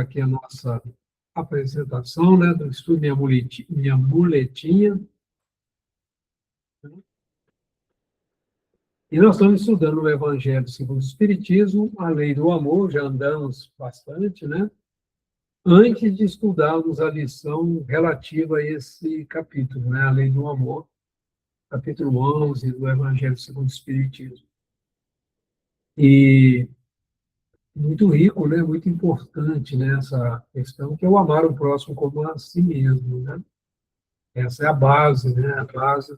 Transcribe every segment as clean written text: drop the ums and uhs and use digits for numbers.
aqui a nossa apresentação, né, do estudo Minha Muletinha. E nós estamos estudando o Evangelho segundo o Espiritismo, a lei do amor, já andamos bastante, né? Antes de estudarmos a lição relativa a esse capítulo, né, a lei do amor, capítulo 11 do Evangelho segundo o Espiritismo. E muito rico, né, muito importante nessa questão, que é o amar o próximo como a si mesmo, né? Essa é a base, né, a base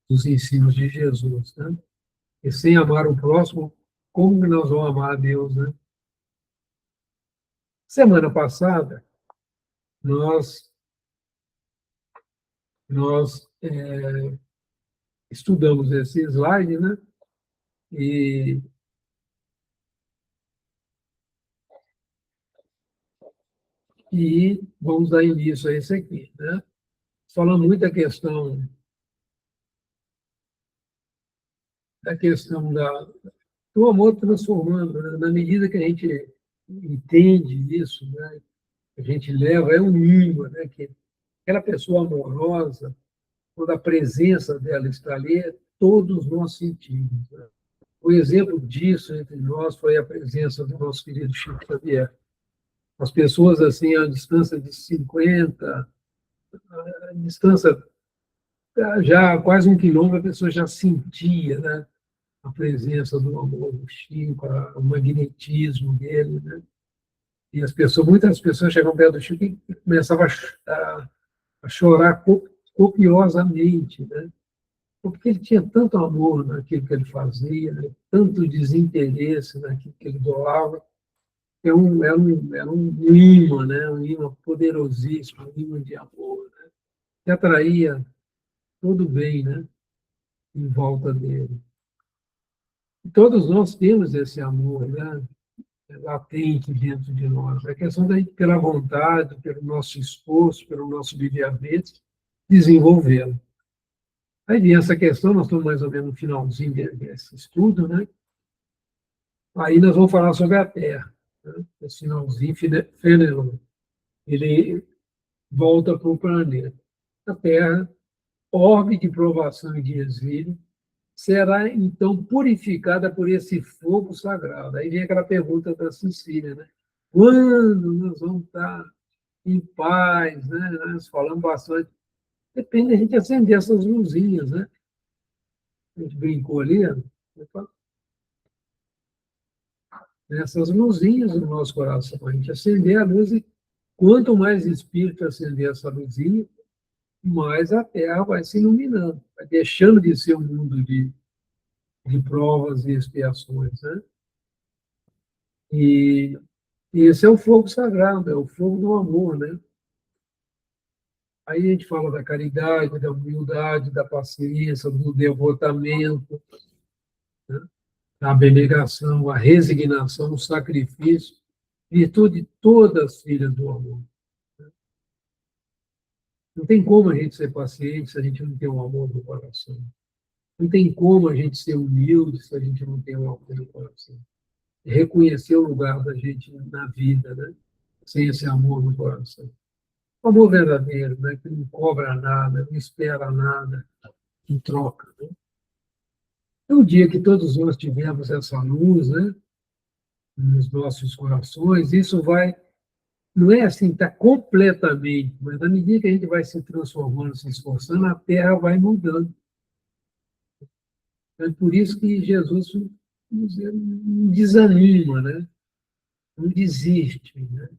dos ensinos de Jesus, né? E sem amar o próximo, como que nós vamos amar a Deus, né? Semana passada, nós estudamos esse slide, né? E, e vamos dar início a esse aqui, né? Falando muito da questão do amor transformando, né? Na medida que a gente entende isso, né? A gente leva, é um ímã, né? Que aquela pessoa amorosa, quando a presença dela está ali, todos nós sentimos, né? O exemplo disso entre nós foi a presença do nosso querido Chico Xavier. As pessoas, assim, a distância de 50, a distância já quase 1 quilômetro, a pessoa já sentia, né, a presença do amor do Chico, o magnetismo dele, né? E muitas pessoas chegam perto do Chico e começavam a chorar copiosamente, né? Porque ele tinha tanto amor naquilo que ele fazia, né? Tanto desinteresse naquilo que ele doava. Era um imã, né? Um imã poderosíssimo, um imã de amor, né? Que atraía todo o bem, né? Em volta dele. E todos nós temos esse amor, né? Latente dentro de nós. É questão da gente, pela vontade, pelo nosso esforço, pelo nosso livre-arbítrio, desenvolvê-lo. Aí vem essa questão, nós estamos mais ou menos no finalzinho desse estudo, né? Aí nós vamos falar sobre a Terra, né? Esse finalzinho, Fenelon. Ele volta para o planeta. A Terra, orbe de provação e de exílio, será então purificada por esse fogo sagrado. Aí vem aquela pergunta da Cecília, né? Quando nós vamos estar em paz, né? Nós falamos bastante. Depende da gente acender essas luzinhas, né? A gente brincou ali, né? Essas luzinhas no nosso coração. A gente acender a luz e quanto mais espírito acender essa luzinha, mais a Terra vai se iluminando, vai deixando de ser um mundo de provas e expiações, né? E esse é o fogo sagrado, é o fogo do amor, né? Aí a gente fala da caridade, da humildade, da paciência, do devotamento, né? Da abnegação, a resignação, o sacrifício, virtude todas filhas do amor. Não tem como a gente ser paciente se a gente não tem um amor no coração. Não tem como a gente ser humilde se a gente não tem um amor no coração. Reconhecer o lugar da gente na vida, né? Sem esse amor no coração. O amor verdadeiro, né? Que não cobra nada, não espera nada em troca, né? É um dia que todos nós tivemos essa luz, né? Nos nossos corações, isso vai, não é assim, está completamente, mas na medida que a gente vai se transformando, se esforçando, a Terra vai mudando. É por isso que Jesus não desanima, né? Não desiste, né?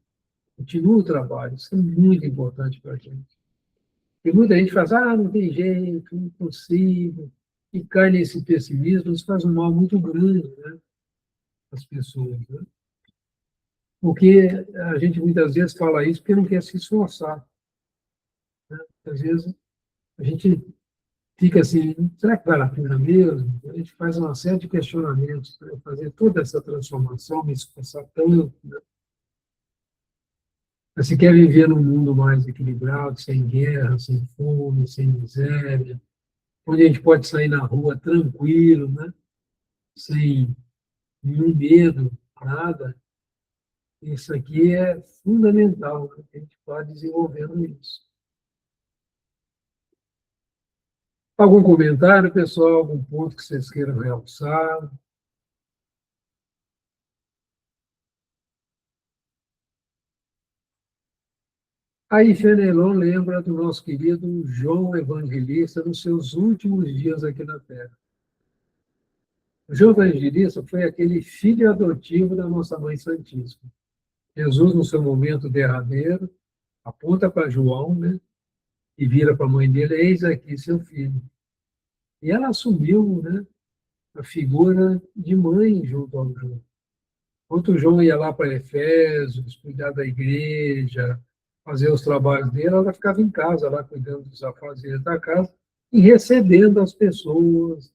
Continua o trabalho, isso é muito importante para a gente. E muita gente fala, não tem jeito, não consigo, e cai nesse pessimismo, isso faz um mal muito grande, né, às pessoas. Né? Porque a gente muitas vezes fala isso porque não quer se esforçar. Né? Às vezes a gente fica assim, será que vale a pena mesmo? A gente faz uma série de questionamentos para fazer toda essa transformação, me esforçar tanto. Né? Mas se quer viver num mundo mais equilibrado, sem guerra, sem fome, sem miséria, onde a gente pode sair na rua tranquilo, né? Sem nenhum medo, nada, Isso aqui é fundamental, né? A gente está desenvolvendo isso. Algum comentário, pessoal? Algum ponto que vocês queiram realçar? Aí Fenelon lembra do nosso querido João Evangelista nos seus últimos dias aqui na Terra. O João Evangelista foi aquele filho adotivo da nossa Mãe Santíssima. Jesus, no seu momento derradeiro, aponta para João, né? E vira para a mãe dele: eis aqui seu filho. E ela assumiu, né, a figura de mãe junto ao João. Enquanto João ia lá para Efésios, cuidar da igreja, fazer os trabalhos dele, ela ficava em casa, lá cuidando dos afazeres da casa e recebendo as pessoas,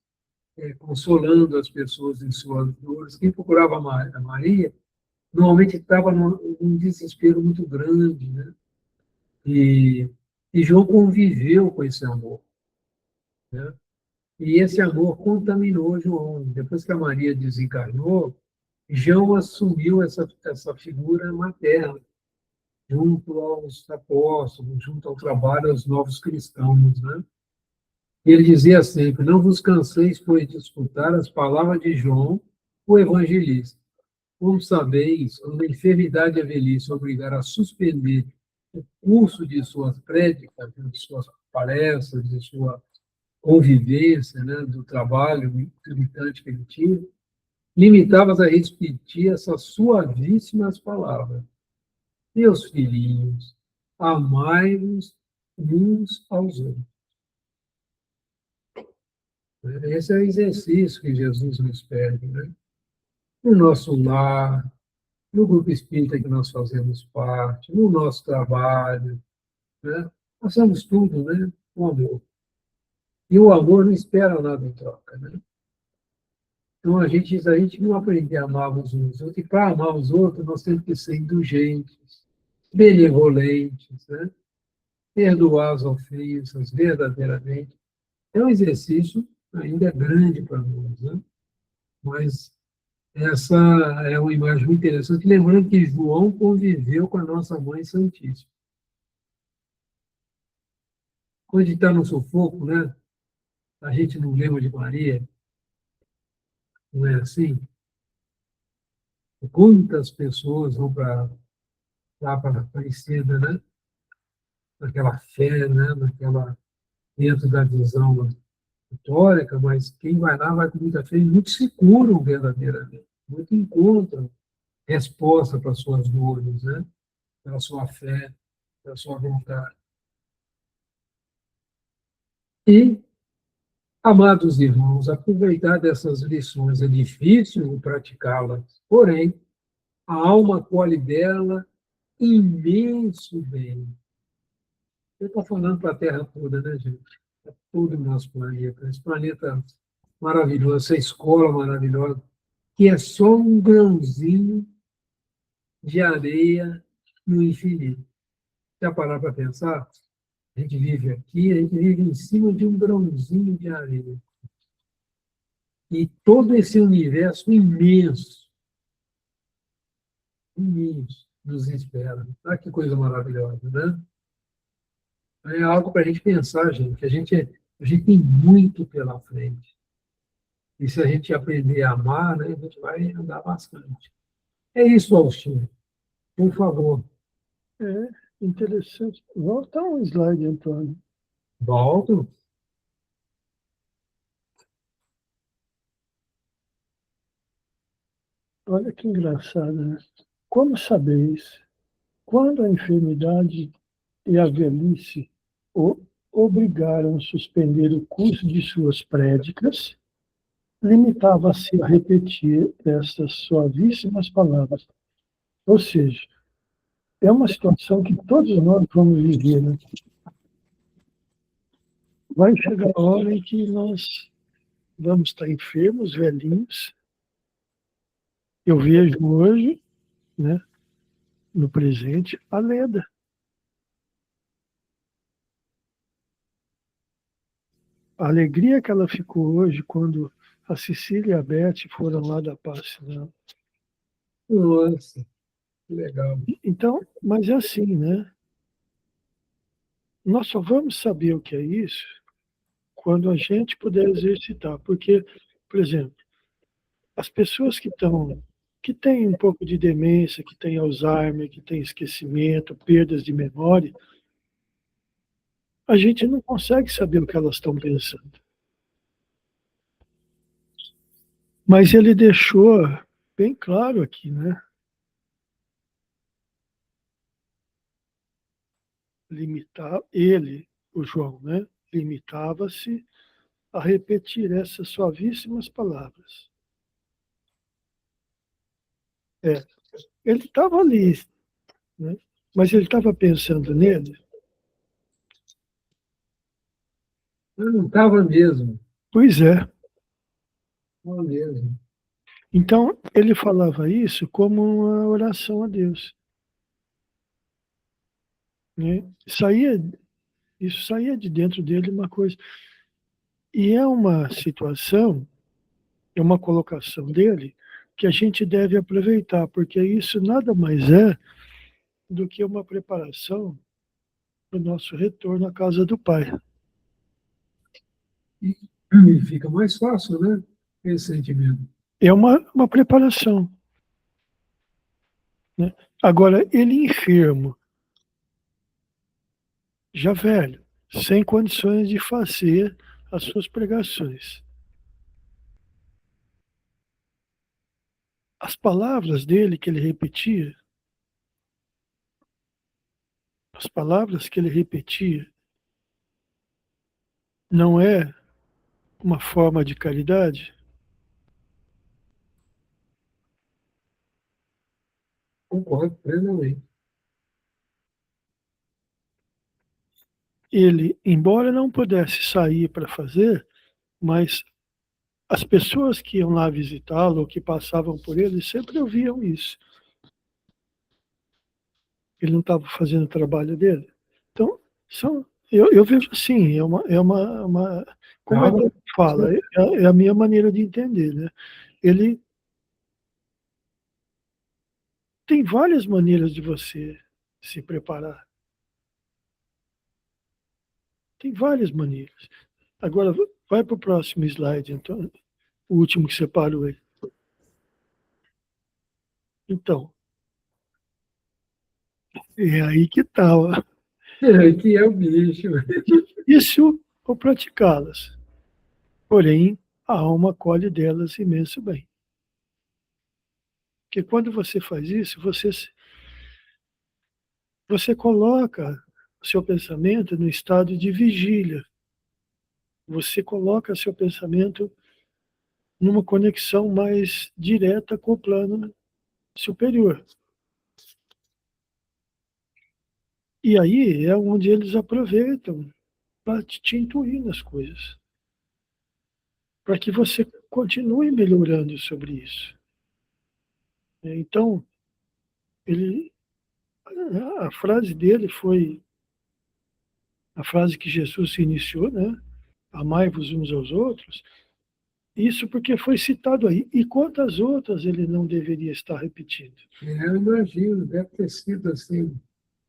consolando as pessoas em suas dores. Quem procurava a Maria normalmente estava num desespero muito grande, né? E, e João conviveu com esse amor, né? E esse amor contaminou João. Depois que a Maria desencarnou, João assumiu essa figura materna, junto aos apóstolos, junto ao trabalho aos novos cristãos, né? E ele dizia sempre: não vos canseis, pois, de escutar as palavras de João, o evangelista. Como sabeis, quando a enfermidade e a velhice obrigar a suspender o curso de suas prédicas, de suas palestras, de sua convivência, né, do trabalho militante que ele tinha, limitava-se a repetir essas suavíssimas palavras: meus filhinhos, amai-vos uns aos outros. Esse é o exercício que Jesus nos pede, né? No nosso lar, no grupo espírita que nós fazemos parte, no nosso trabalho, né? Nós somos tudo, né? O amor. E o amor não espera nada em troca, né? Então, se a gente não aprender a amar uns aos outros, e para amar os outros, nós temos que ser indulgentes, benevolentes, né? Perdoar as ofensas verdadeiramente. É um exercício ainda grande para nós, né? Mas essa é uma imagem muito interessante, lembrando que João conviveu com a nossa Mãe Santíssima. Quando a gente está no sufoco, né? A gente não lembra de Maria, não é assim? Quantas pessoas vão para lá para Aparecida, né? Naquela fé, né? Dentro da visão católica, mas quem vai lá vai com muita fé e muitos se curam verdadeiramente, muitos encontram resposta para suas dores, né? Pela sua fé, pela sua vontade. E, amados irmãos, aproveitar dessas lições é difícil praticá-las, porém, a alma colhe dela imenso bem. Eu estou falando para a Terra toda, né, gente? É todo o nosso planeta. Esse planeta maravilhoso, essa escola maravilhosa, que é só um grãozinho de areia no infinito. Já parar para pensar? A gente vive aqui, a gente vive em cima de um grãozinho de areia. E todo esse universo imenso, imenso, nos espera. Olha que coisa maravilhosa, né? É algo para a gente pensar, gente, que a gente tem muito pela frente. E se a gente aprender a amar, né, a gente vai andar bastante. É isso, Faustino. Por favor. É interessante. Volta um slide, Antônio. Volto. Olha que engraçado, né? Como sabeis, quando a enfermidade e a velhice o obrigaram a suspender o curso de suas prédicas, limitava-se a repetir estas suavíssimas palavras. Ou seja, é uma situação que todos nós vamos viver, né? Vai chegar a hora em que nós vamos estar enfermos, velhinhos. Eu vejo hoje, né, no presente, a Leda. A alegria que ela ficou hoje quando a Cecília e a Beth foram lá dar passe. Nossa. Legal. Então, mas é assim, né? Nós só vamos saber o que é isso quando a gente puder exercitar. Porque, por exemplo, as pessoas que têm um pouco de demência, que têm Alzheimer, que têm esquecimento, perdas de memória, a gente não consegue saber o que elas estão pensando. Mas ele deixou bem claro aqui, né? O João, né? Limitava-se a repetir essas suavíssimas palavras. Ele estava ali, né? Mas ele estava pensando nele. Eu não estava mesmo. Pois é. Estava mesmo. Então, ele falava isso como uma oração a Deus. Né? Isso saía de dentro dele uma coisa. E é uma situação, é uma colocação dele que a gente deve aproveitar, porque isso nada mais é do que uma preparação para o nosso retorno à casa do Pai. E fica mais fácil, né? Esse sentimento. É uma preparação. Né? Agora, ele enfermo, já velho, sem condições de fazer as suas pregações. As palavras dele que ele repetia, as palavras que ele repetia, não é uma forma de caridade? Concordo plenamente. Ele, embora não pudesse sair para fazer, mas as pessoas que iam lá visitá-lo, ou que passavam por ele, sempre ouviam isso. Ele não estava fazendo o trabalho dele. Então, eu vejo assim, como Calma. ele fala, é a minha maneira de entender, né? Ele tem várias maneiras de você se preparar. Tem várias maneiras. Agora, vai para o próximo slide, então, o último que separou aí. Então, é aí que está. Que é o bicho. Isso ou praticá-las. Porém, a alma colhe delas imenso bem. Porque quando você faz isso, você coloca o seu pensamento no estado de vigília. Você coloca seu pensamento numa conexão mais direta com o plano superior. E aí é onde eles aproveitam para te intuir nas coisas, para que você continue melhorando sobre isso. Então, ele, a frase dele foi a frase que Jesus se iniciou, né? Amai-vos uns aos outros. Isso porque foi citado aí. E quantas outras ele não deveria estar repetindo? Eu imagino, deve ter sido assim.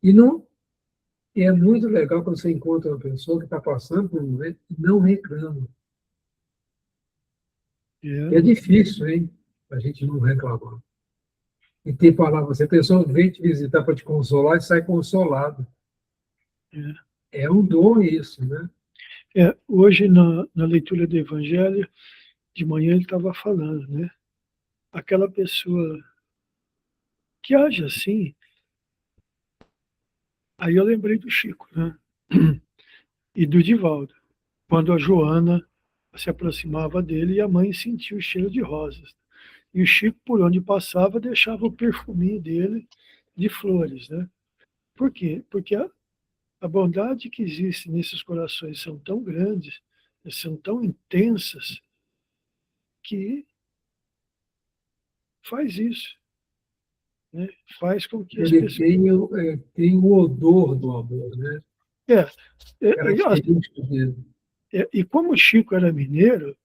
E não, é muito legal quando você encontra uma pessoa que está passando por um momento e não reclama. É difícil, hein? A gente não reclamar. E ter palavras, a pessoa vem te visitar para te consolar e sai consolado. É um dom isso, né? Hoje, na leitura do Evangelho, de manhã ele estava falando, né? Aquela pessoa que age assim. Aí eu lembrei do Chico, né? E do Divaldo, quando a Joana se aproximava dele e a mãe sentiu o cheiro de rosas. E o Chico, por onde passava, deixava o perfuminho dele de flores, né? Por quê? Porque a bondade que existe nesses corações são tão grandes, são tão intensas, que faz isso, né? Faz com que as Ele pessoas... tem o odor do amor, né? É, é, Característico dele. e como o Chico era mineiro,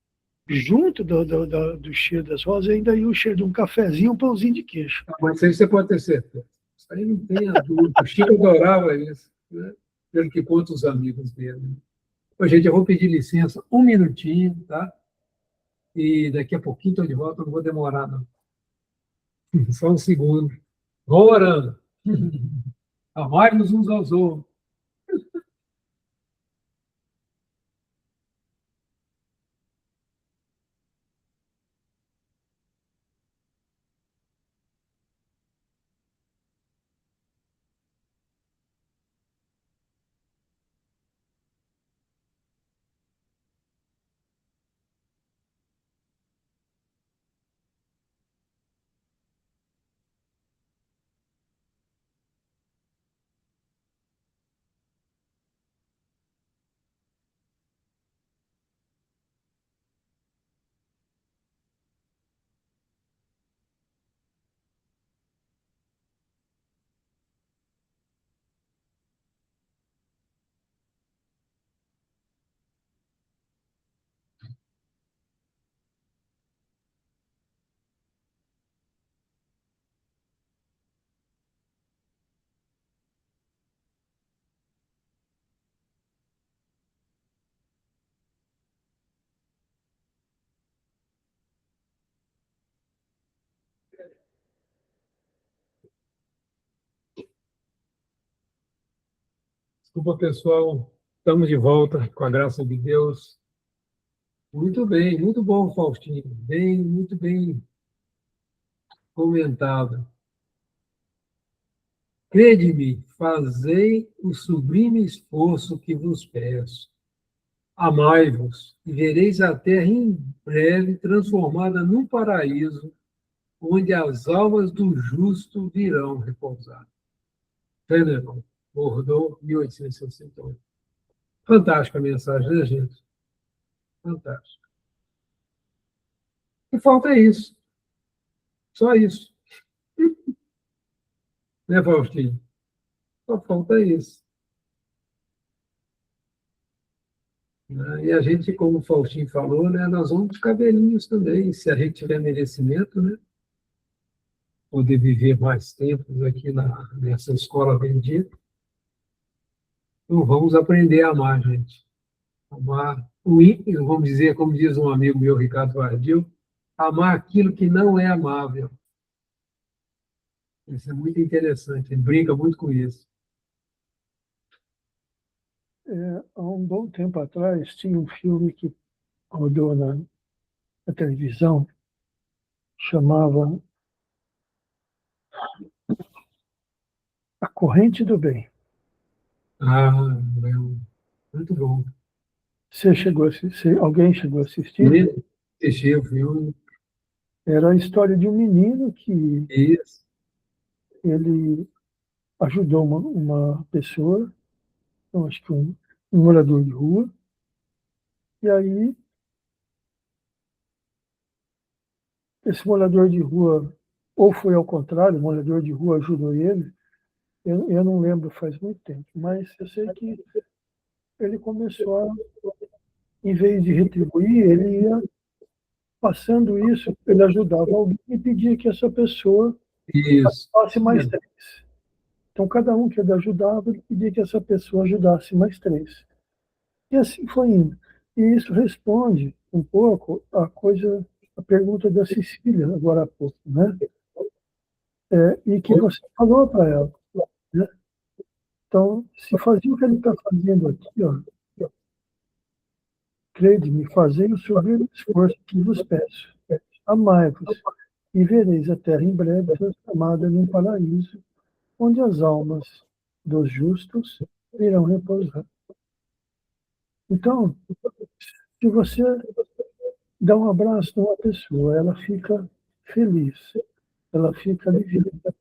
junto do cheiro das rosas, ainda ia o cheiro de um cafezinho, um pãozinho de queijo. Mas isso aí você pode ter certeza. Isso aí não tem a dúvida. O Chico adorava isso, né? Pelo que contam os amigos dele. Ô, gente, eu vou pedir licença um minutinho, tá? E daqui a pouquinho estou de volta, não vou demorar, não. Só um segundo. Vou orando. Amai-nos uns aos outros. Desculpa, pessoal. Estamos de volta, com a graça de Deus. Muito bem, muito bom, Faustinho. Bem, muito bem comentado. Crede-me, fazei o sublime esforço que vos peço. Amai-vos, e vereis a terra em breve transformada num paraíso, onde as almas do justo virão repousar. Fenelon, Bordeaux, 1868. Fantástica a mensagem, né, gente? Fantástica. E falta isso. Só isso. Né, Faustinho? Só falta isso. Né? E a gente, como o Faustinho falou, né, nós vamos buscar velhinhos também, se a gente tiver merecimento, né? Poder viver mais tempos aqui nessa escola bendita. Então, vamos aprender a amar, gente. Amar o ímpio, vamos dizer, como diz um amigo meu, Ricardo Vardil, amar aquilo que não é amável. Isso é muito interessante, ele brinca muito com isso. Há um bom tempo atrás, tinha um filme que rodou na televisão, chamava A Corrente do Bem. Ah, muito bom. Alguém chegou a assistir? Assisti o filme. Era a história de um menino que Isso. ele ajudou uma pessoa, eu acho que um morador de rua, e aí esse morador de rua, ou foi ao contrário, o morador de rua ajudou ele, eu não lembro faz muito tempo, mas eu sei que ele começou a, em vez de retribuir, ele ia passando isso, ele ajudava alguém e pedia que essa pessoa Isso. ajudasse mais três. Então, cada um que ele ajudava, ele pedia que essa pessoa ajudasse mais três. E assim foi indo. E isso responde um pouco a pergunta da Cecília, agora há pouco, né? E que você falou para ela, né? Então, se fazer o que ele está fazendo aqui, ó, crede-me, fazei o sublime esforço que vos peço. Amai-vos, e vereis a terra em breve transformada num paraíso, onde as almas dos justos irão repousar. Então, se você dá um abraço numa pessoa, ela fica feliz, ela fica aliviada,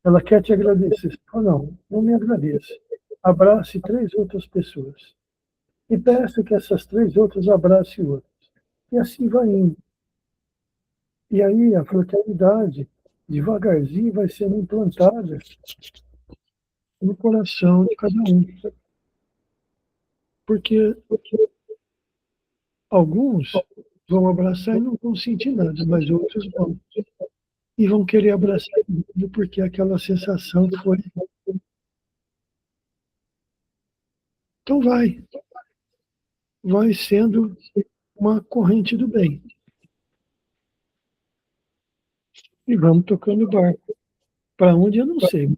ela quer te agradecer. Você fala, não me agradeça. Abrace três outras pessoas. E peça que essas três outras abracem outras. E assim vai indo. E aí a fraternidade, devagarzinho, vai sendo implantada no coração de cada um. Porque alguns vão abraçar e não vão sentir nada, mas outros vão. E vão querer abraçar porque aquela sensação foi. Então vai sendo uma corrente do bem. E vamos tocando o barco. Para onde eu não sei.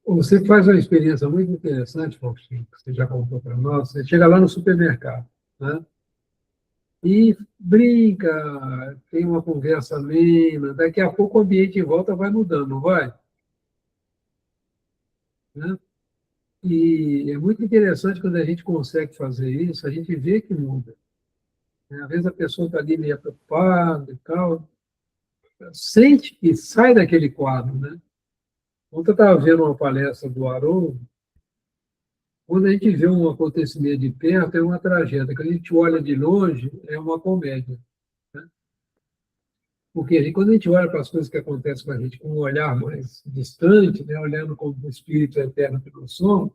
Você faz uma experiência muito interessante, Faustinho, que você já contou para nós. Você chega lá no supermercado, né? E brinca, tem uma conversa amena, daqui a pouco o ambiente em volta vai mudando, não vai? Né? E é muito interessante quando a gente consegue fazer isso, a gente vê que muda. Né? Às vezes a pessoa está ali meio preocupada e tal, sente que sai daquele quadro. Né? Ontem eu estava vendo uma palestra do Haroldo, quando a gente vê um acontecimento de perto, é uma tragédia. Quando a gente olha de longe, é uma comédia. Né? Porque quando a gente olha para as coisas que acontecem com a gente com um olhar mais distante, né, olhando como o espírito eterno que nós somos,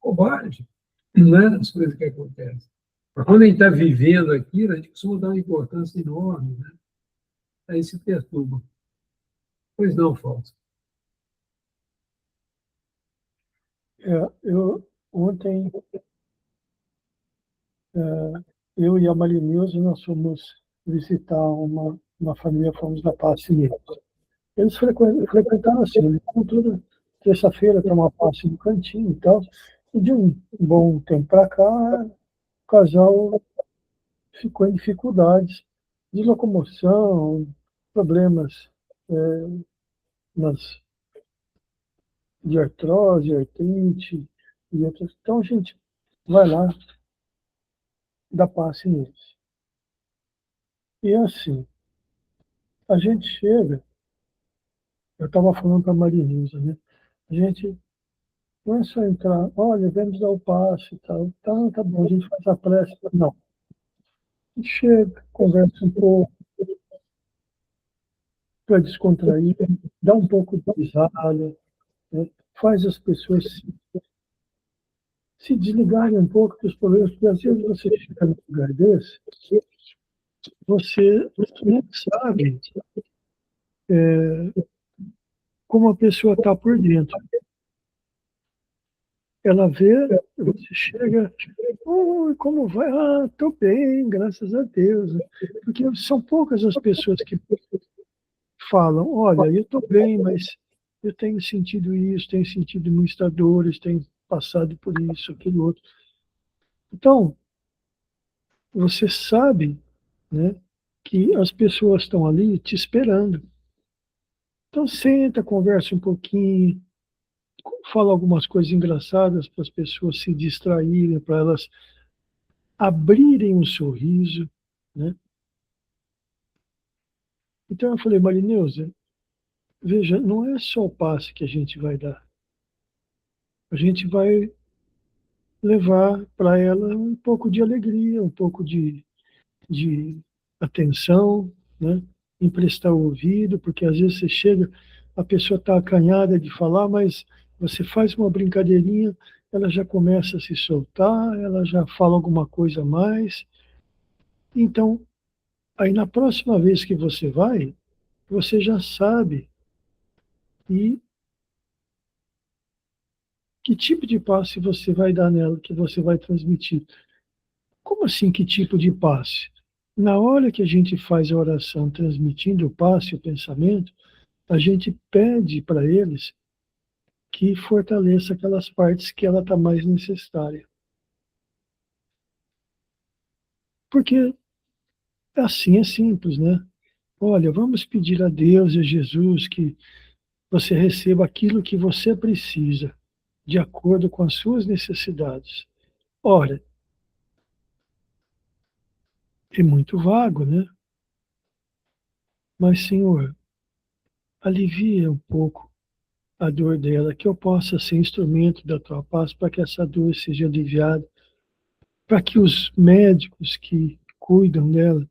bobagem, não é as coisas que acontecem. Mas quando a gente está vivendo aquilo, a gente costuma dar uma importância enorme, né? Aí se perturba. Pois não, Fausto. Ontem, eu e a Marinilza, nós fomos visitar uma família, fomos da passe neles. Eles frequentaram assim, eles vão toda terça-feira tomar passe no cantinho e tal. E de um bom tempo para cá, o casal ficou em dificuldades de locomoção, problemas nas, de artrose, artrite e outras. Então a gente vai lá, dá passe neles. E assim, a gente chega, eu estava falando para a Marinilza, né? A gente não é só entrar, olha, vamos dar o passe e tal. Tá bom, a gente faz a prece. Não. A gente chega, conversa um pouco, para descontrair, dá um pouco de risada, né? Faz as pessoas se desligarem um pouco dos problemas, porque às vezes você fica num lugar desse, você não sabe como a pessoa está por dentro. Ela vê, você chega, oi, como vai? Ah, estou bem, graças a Deus. Porque são poucas as pessoas que falam, olha, eu estou bem, mas eu tenho sentido isso, tenho sentido muitas dores, tenho passado por isso, aquilo outro. Então, você sabe, né, que as pessoas estão ali te esperando. Então, senta, conversa um pouquinho, fala algumas coisas engraçadas para as pessoas se distraírem, para elas abrirem um sorriso, né? Então eu falei, Marineuza, veja, não é só o passe que a gente vai dar. A gente vai levar para ela um pouco de alegria, um pouco de atenção, né? Emprestar o ouvido, porque às vezes você chega, a pessoa está acanhada de falar, mas você faz uma brincadeirinha, ela já começa a se soltar, ela já fala alguma coisa a mais. Então, aí na próxima vez que você vai, você já sabe e que tipo de passe você vai dar nela, que você vai transmitir. Como assim, que tipo de passe? Na hora que a gente faz a oração transmitindo o passe, o pensamento, a gente pede para eles que fortaleça aquelas partes que ela está mais necessária. Porque assim é simples, né? Olha, vamos pedir a Deus e a Jesus que você receba aquilo que você precisa, de acordo com as suas necessidades. Ora, é muito vago, né? Mas, Senhor, alivia um pouco a dor dela, que eu possa ser instrumento da tua paz para que essa dor seja aliviada, para que os médicos que cuidam dela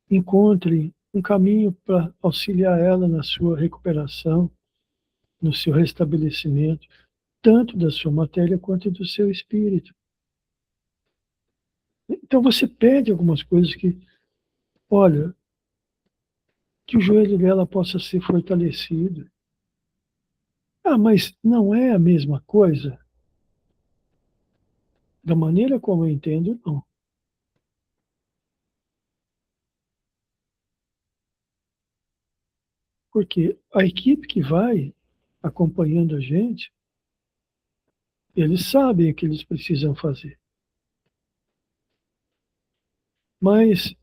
encontrem um caminho para auxiliar ela na sua recuperação, no seu restabelecimento, tanto da sua matéria quanto do seu espírito. Então você pede algumas coisas que, olha, que o joelho dela possa ser fortalecido. Ah, mas não é a mesma coisa? Da maneira como eu entendo, não. Porque a equipe que vai acompanhando a gente, eles sabem o que eles precisam fazer. Mas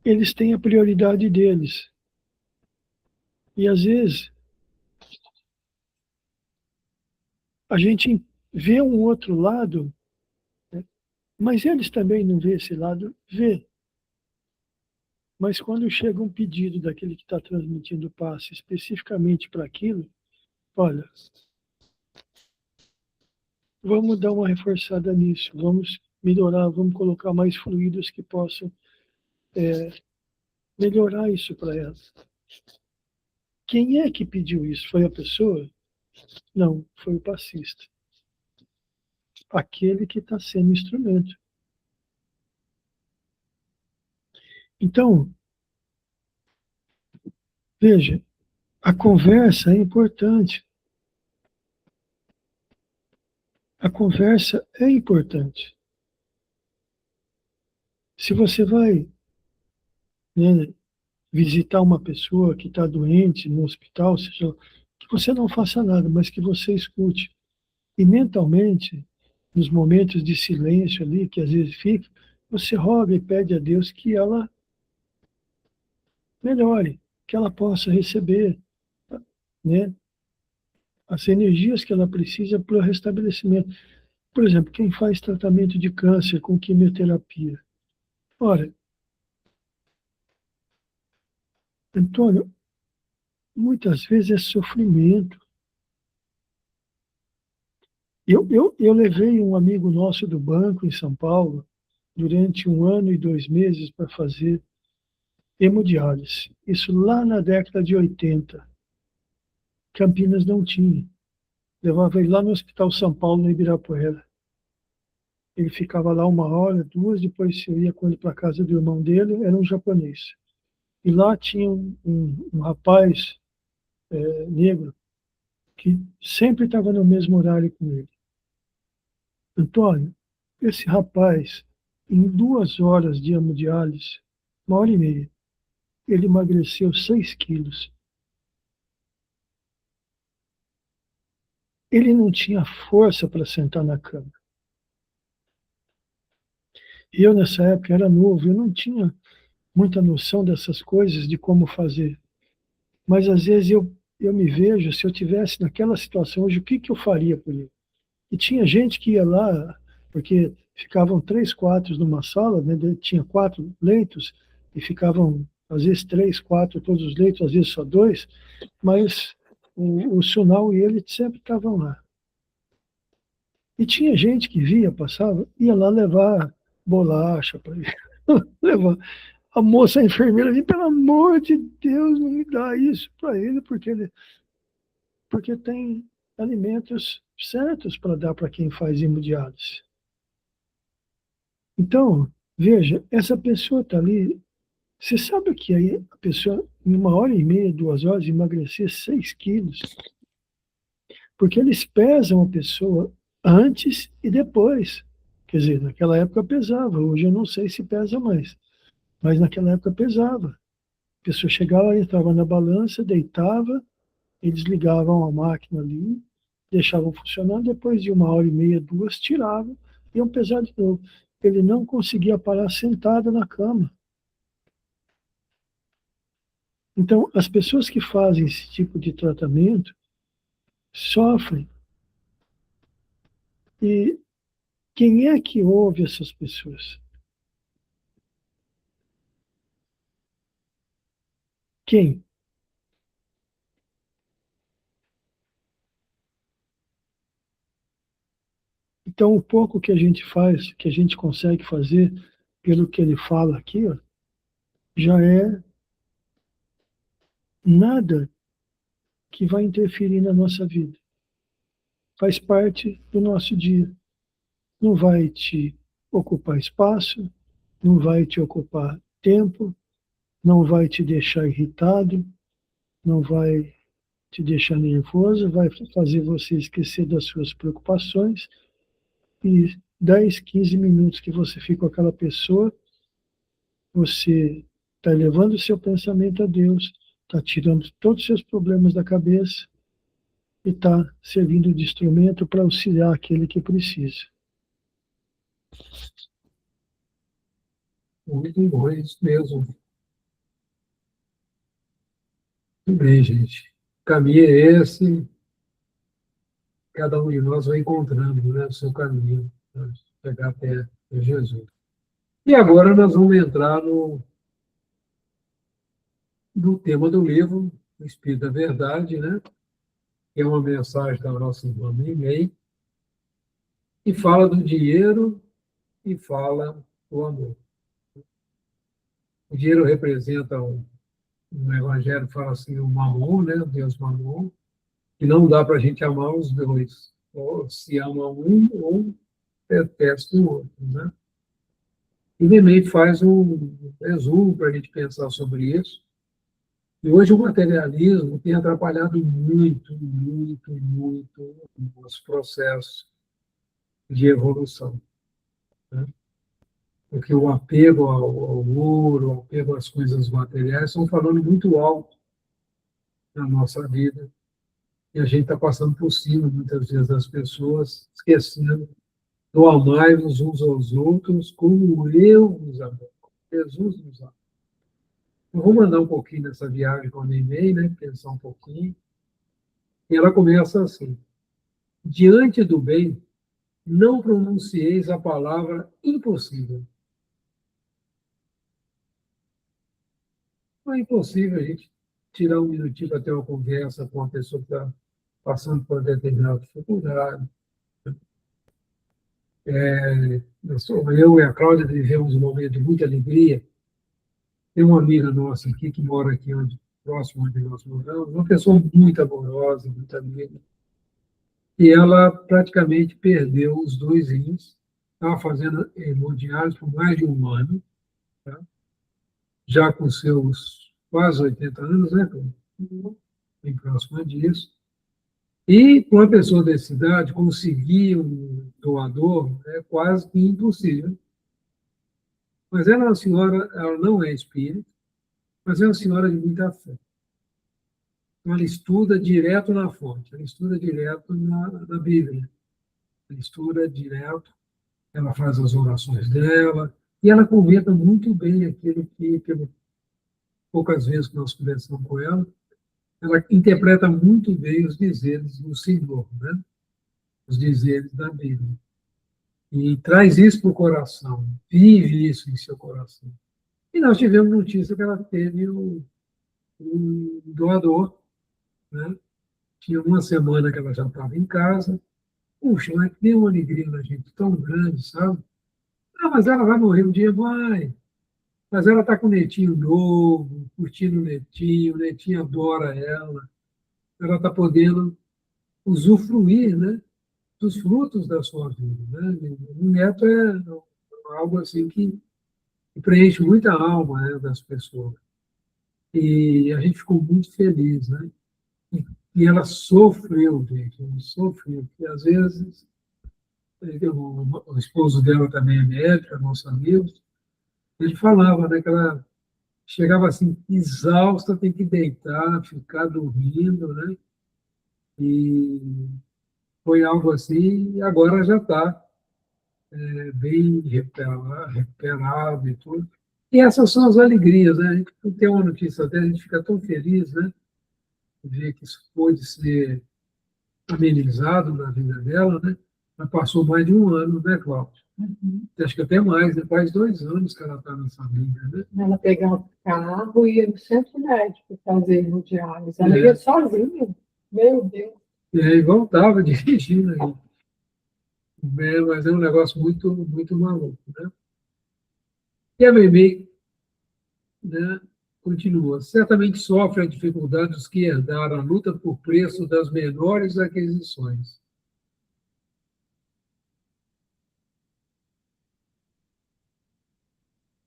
eles têm a prioridade deles. E às vezes a gente vê um outro lado, né? Mas eles também não vê esse lado, vê. Mas quando chega um pedido daquele que está transmitindo o passe especificamente para aquilo, olha, vamos dar uma reforçada nisso, vamos melhorar, vamos colocar mais fluidos que possam melhorar isso para ela. Quem é que pediu isso? Foi a pessoa? Não, foi o passista. Aquele que está sendo instrumento. Então, veja, a conversa é importante. A conversa é importante. Se você vai, né, visitar uma pessoa que está doente no hospital, seja, que você não faça nada, mas que você escute. E mentalmente, nos momentos de silêncio ali, que às vezes fica, você roga e pede a Deus que ela melhore, que ela possa receber, né, as energias que ela precisa para o restabelecimento. Por exemplo, quem faz tratamento de câncer com quimioterapia. Ora, Antônio, muitas vezes é sofrimento. Eu levei um amigo nosso do banco em São Paulo durante 1 ano e 2 meses para fazer hemodiálise. Isso lá na década de 80. Campinas não tinha. Levava ele lá no Hospital São Paulo, no Ibirapuera. Ele ficava lá 1 hora, 2, depois eu ia com ele para a casa do irmão dele, era um japonês. E lá tinha um rapaz negro que sempre estava no mesmo horário com ele. Antônio, esse rapaz, em 2 horas de hemodiálise, 1 hora e meia, ele emagreceu 6 quilos. Ele não tinha força para sentar na cama. E eu, nessa época, era novo, eu não tinha muita noção dessas coisas, de como fazer. Mas, às vezes, eu me vejo, se eu tivesse naquela situação hoje, o que eu faria por ele? E tinha gente que ia lá, porque ficavam 3 quartos numa sala, né, tinha 4 leitos, e ficavam, às vezes, 3, 4, todos os leitos, às vezes só 2, mas o Sunal e ele sempre estavam lá. E tinha gente que via, passava, ia lá levar bolacha para ele. Levar. A moça, a enfermeira, ali, pelo amor de Deus, não me dá isso para ele, porque tem alimentos certos para dar para quem faz hemodiálise. Então, veja, essa pessoa está ali. Você sabe o que é a pessoa, em 1 hora e meia, 2 horas, emagrecer 6 quilos? Porque eles pesam a pessoa antes e depois. Quer dizer, naquela época pesava, hoje eu não sei se pesa mais, mas naquela época pesava. A pessoa chegava, entrava na balança, deitava, eles ligavam a máquina ali, deixavam funcionando, depois de 1 hora e meia, 2, tiravam, iam pesar de novo. Ele não conseguia parar sentado na cama. Então, as pessoas que fazem esse tipo de tratamento sofrem. E quem é que ouve essas pessoas? Quem? Então, o pouco que a gente faz, que a gente consegue fazer, pelo que ele fala aqui, ó, já é nada que vai interferir na nossa vida. Faz parte do nosso dia. Não vai te ocupar espaço, não vai te ocupar tempo, não vai te deixar irritado, não vai te deixar nervoso, vai fazer você esquecer das suas preocupações. E 10, 15 minutos que você fica com aquela pessoa, você está elevando o seu pensamento a Deus, está tirando todos os seus problemas da cabeça e está servindo de instrumento para auxiliar aquele que precisa. Muito bom, é isso mesmo. Muito bem, gente. O caminho é esse, cada um de nós vai encontrando, né, o seu caminho para chegar até Jesus. E agora nós vamos entrar no tema do livro, O Espírito da Verdade, né, que é uma mensagem da nossa irmã Mimei, e fala do dinheiro e fala do amor. O dinheiro representa um evangelho, fala assim, o mamon, né, o Deus mamon, que não dá para a gente amar os dois. Ou se ama um, ou detesta o outro, né? E Nemei faz um resumo para a gente pensar sobre isso. E hoje o materialismo tem atrapalhado muito, muito, muito os processos de evolução, né? Porque o apego ao ouro, o apego às coisas materiais, estão falando muito alto na nossa vida. E a gente está passando por cima, muitas vezes, das pessoas, esquecendo do amai-vos uns aos outros como eu vos amo. Jesus nos ama. Eu vou mandar um pouquinho nessa viagem com a Neném, né? Pensar um pouquinho. E ela começa assim: diante do bem, não pronuncieis a palavra impossível. Não é impossível a gente tirar um minutinho para ter uma conversa com uma pessoa que está passando por determinada dificuldade. Eu e a Cláudia vivemos um momento de muita alegria. Tem uma amiga nossa aqui, que mora aqui próximo onde nós moramos, uma pessoa muito amorosa, muito amiga, e ela praticamente perdeu os dois rins, estava fazendo hemodiálise por mais de um ano, tá? Já com seus quase 80 anos, né? Bem próxima disso. E para uma pessoa dessa idade, conseguir um doador é quase que impossível. Mas ela é uma senhora, ela não é espírita, mas é uma senhora de muita fé. Então, ela estuda direto na fonte, ela estuda direto na Bíblia, ela estuda direto, ela faz as orações dela, e ela comenta muito bem aquilo que, pelo poucas vezes que nós conversamos com ela interpreta muito bem os dizeres do Senhor, né? Os dizeres da Bíblia. E traz isso para o coração, vive isso em seu coração. E nós tivemos notícia que ela teve um doador, né? Tinha uma semana que ela já estava em casa. Puxa, mas deu uma alegria na gente tão grande, sabe? Ah, mas ela vai morrer um dia, vai. Mas ela está com o netinho novo, curtindo o netinho adora ela está podendo usufruir, né, dos frutos da sua vida, né? O neto é algo assim que preenche muita alma, né, das pessoas. E a gente ficou muito feliz, né? E ela sofreu, gente, ela sofreu, porque às vezes o esposo dela também é médico, é nosso amigo, ele falava, né, que ela chegava assim, exausta, tem que deitar, ficar dormindo, né? E foi algo assim, e agora já está bem recuperado e tudo. E essas são as alegrias, né? A gente tem uma notícia dela, a gente fica tão feliz, né? De ver que isso pôde ser amenizado na vida dela, né? Ela passou mais de um ano, né, Cláudia? Acho que até mais, né? Faz 2 anos que ela está nessa vida, né? Ela pegava o carro e ia no centro médico fazer hemodiálise. Ela ia sozinha. Meu Deus. E aí voltava dirigindo aí. Mas é um negócio muito, muito maluco, né? E a Mimi, né, continua. Certamente sofre a dificuldade dos que herdaram a luta por preço das menores aquisições.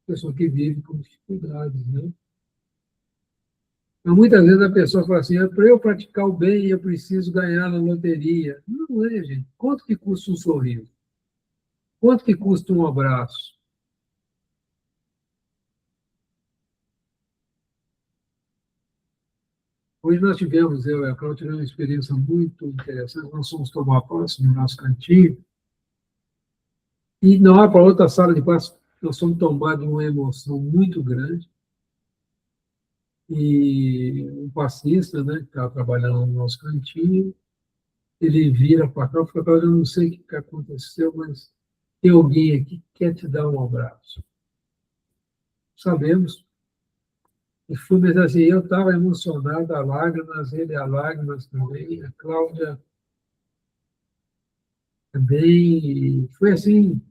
pessoa que vive com dificuldades, né? Então, muitas vezes a pessoa fala assim, para eu praticar o bem, eu preciso ganhar na loteria. Não é, gente. Quanto que custa um sorriso? Quanto que custa um abraço? Hoje nós tivemos, eu e a Cláudia, tivemos uma experiência muito interessante. Nós fomos tomar posse no nosso cantinho, e não há para outra sala de passe, nós fomos tomados de uma emoção muito grande. E um passista, né, que estava trabalhando no nosso cantinho, ele vira para cá e fala, eu não sei o que aconteceu, mas tem alguém aqui que quer te dar um abraço. Sabemos. E fui, mas assim, eu estava emocionado, a lágrimas, ele a lágrimas também, a Cláudia também. E foi assim,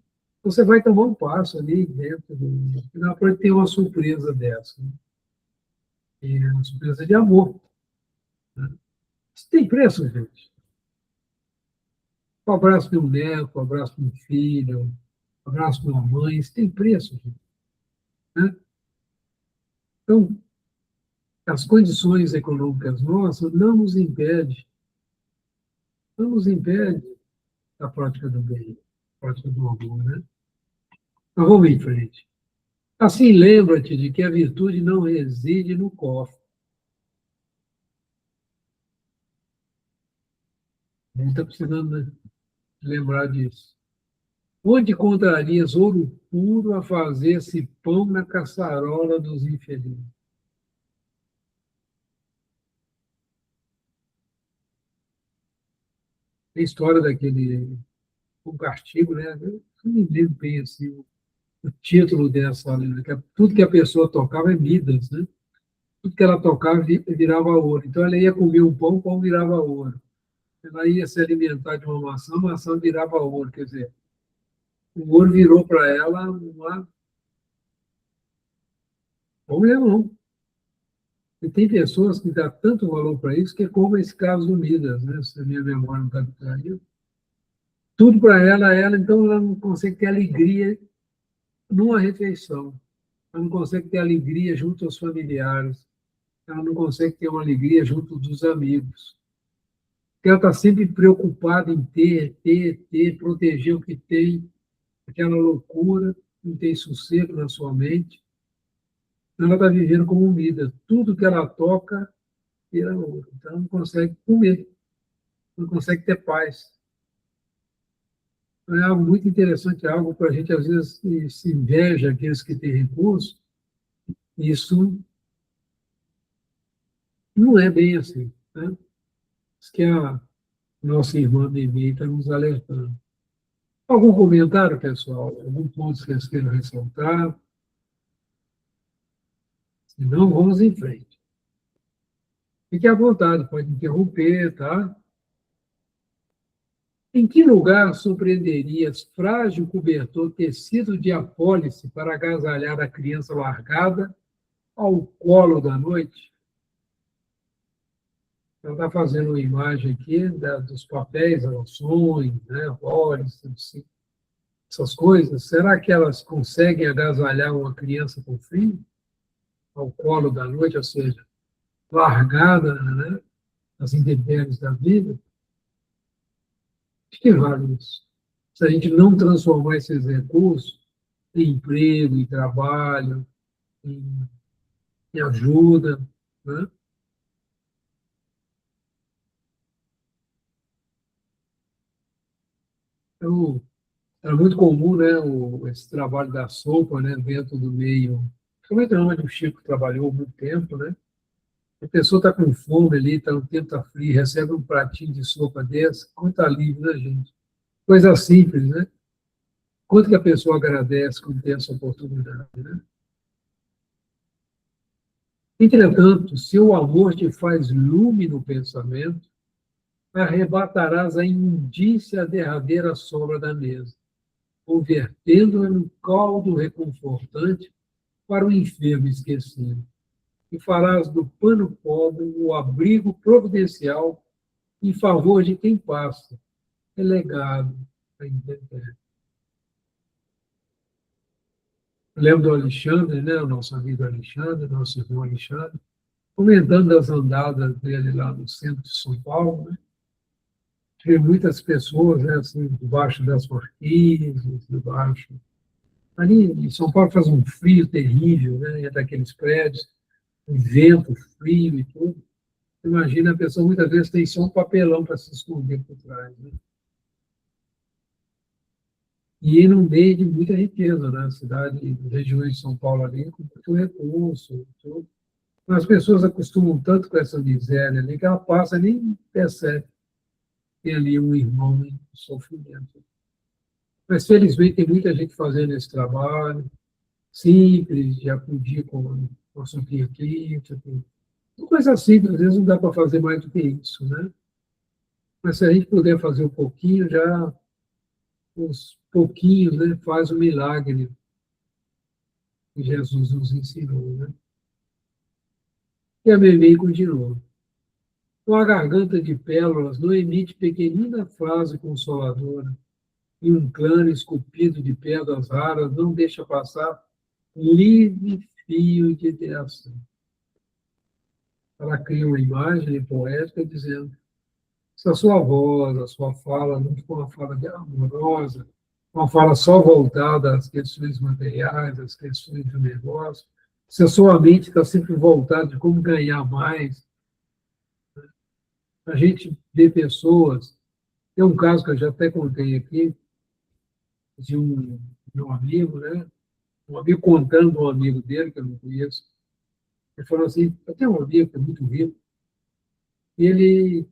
você vai tomar um passo ali dentro do... Afinal, pode ter uma surpresa dessa. Né? E é uma surpresa de amor. Né? Isso tem preço, gente. Um abraço de um neto, um abraço de um filho, um abraço de uma mãe, isso tem preço, gente. Né? Então, as condições econômicas nossas não nos impede da prática do bem, da prática do amor, né? Mas vamos em frente. Assim, lembra-te de que a virtude não reside no cofre. A gente está precisando, né, lembrar disso. Onde encontrarias ouro puro a fazer-se pão na caçarola dos infelizes? A história daquele um castigo, né? Eu não me lembro bem assim, o título dessa, né? Tudo que a pessoa tocava é Midas, né? Tudo que ela tocava virava ouro. Então ela ia comer um pão, o pão virava ouro. Ela ia se alimentar de uma maçã, a maçã virava ouro. Quer dizer, o ouro virou para ela uma problemão. E tem pessoas que dão tanto valor para isso, que é como esse caso do Midas, né? Se a minha memória não está me traindo. Tudo para ela, então ela não consegue ter alegria numa refeição. Ela não consegue ter alegria junto aos familiares. Ela não consegue ter uma alegria junto dos amigos. Porque ela está sempre preocupada em ter, proteger o que tem, aquela loucura, não tem sossego na sua mente. Ela está vivendo como vida. Tudo que ela toca vira ouro. Então, ela não consegue comer, não consegue ter paz. É algo muito interessante, é algo para a gente, às vezes, se inveja aqueles que têm recursos. Isso não é bem assim. Né? Isso que a nossa irmã Bibi está nos alertando. Algum comentário, pessoal? Algum ponto que vocês queiram ressaltar? Se não, vamos em frente. Fique à vontade, pode interromper, tá? Em que lugar surpreenderias frágil cobertor tecido de apólice para agasalhar a criança largada ao colo da noite? Ela está fazendo uma imagem aqui dos papéis, ações, né, apólice, essas coisas. Será que elas conseguem agasalhar uma criança com frio ao colo da noite, ou seja, largada, né, nas intempéries da vida? Acho que vale isso. Se a gente não transformar esses recursos em emprego, em trabalho, em, em ajuda, né? Então, era muito comum, né, esse trabalho da sopa, né, dentro do meio, principalmente onde o Chico trabalhou há muito tempo, né? A pessoa está com fome ali, está no tempo tá frio, recebe um pratinho de sopa desse, quanto alívio, né, gente? Coisa simples, né? Quanto que a pessoa agradece quando tem essa oportunidade, né? Entretanto, se o amor te faz lume no pensamento, arrebatarás a imundícia à derradeira sombra da mesa, convertendo-a num caldo reconfortante para o enfermo esquecido, e farás do pano pobre o abrigo providencial em favor de quem passa, relegado à intempérie. Lembro do Alexandre, né? O nosso amigo Alexandre, nosso irmão Alexandre, comentando das andadas dele lá no centro de São Paulo, né? Tinha muitas pessoas, né, assim, debaixo das marquises, debaixo. Ali em São Paulo faz um frio terrível, né? É daqueles prédios, um vento frio e tudo. Imagina, a pessoa muitas vezes tem só um papelão para se esconder por trás, né? E no meio de muita riqueza, né? Cidade, regiões de São Paulo ali, com muito recurso, tudo. As pessoas acostumam tanto com essa miséria ali que ela passa nem percebe que tem ali um irmão em sofrimento. Mas, felizmente, tem muita gente fazendo esse trabalho simples, de acudir com a sopinha crítica, uma coisa simples, às vezes não dá para fazer mais do que isso, né? Mas se a gente puder fazer um pouquinho, já uns pouquinhos, né, faz o milagre que Jesus nos ensinou, né? E a Memei continuou. Com a garganta de pérolas não emite pequenina frase consoladora, e um claro esculpido de pedras raras não deixa passar livre fio de interação. Ela cria uma imagem poética dizendo: se a sua voz, a sua fala não for uma fala amorosa, uma fala só voltada às questões materiais, às questões do negócio, se a sua mente está sempre voltada de como ganhar mais, a gente vê pessoas. Tem um caso que eu já até contei aqui, de um amigo, né? Um amigo contando um amigo dele, que eu não conheço. Ele falou assim: eu tenho um amigo que é muito rico, e ele